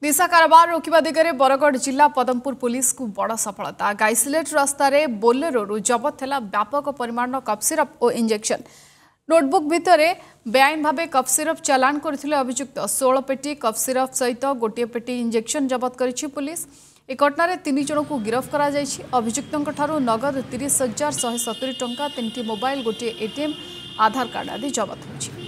निशा कारोबार रोकवा दिगरे बरगढ़ जिला पदमपुर पुलिस को बड़ सफलता। गाइसिलेट रास्तार बोलेरो जबत है व्यापक परिमाण कफ सिरप और इंजेक्शन। नोटबुक भितर बेआईन भाव कफ सिरप चालान करथिले अभियुक्त। 16 पेटी कफ सिरप सहित गोटे पेटी इंजेक्शन जबत करिछि पुलिस। ए घटना 3 जन को गिरफ्त करा जायछि। अभियुक्तों ठारू नगद 30,170 टंका, 3टी मोबाइल, गोटे एटीएम, आधार कार्ड आदि जबत होछि।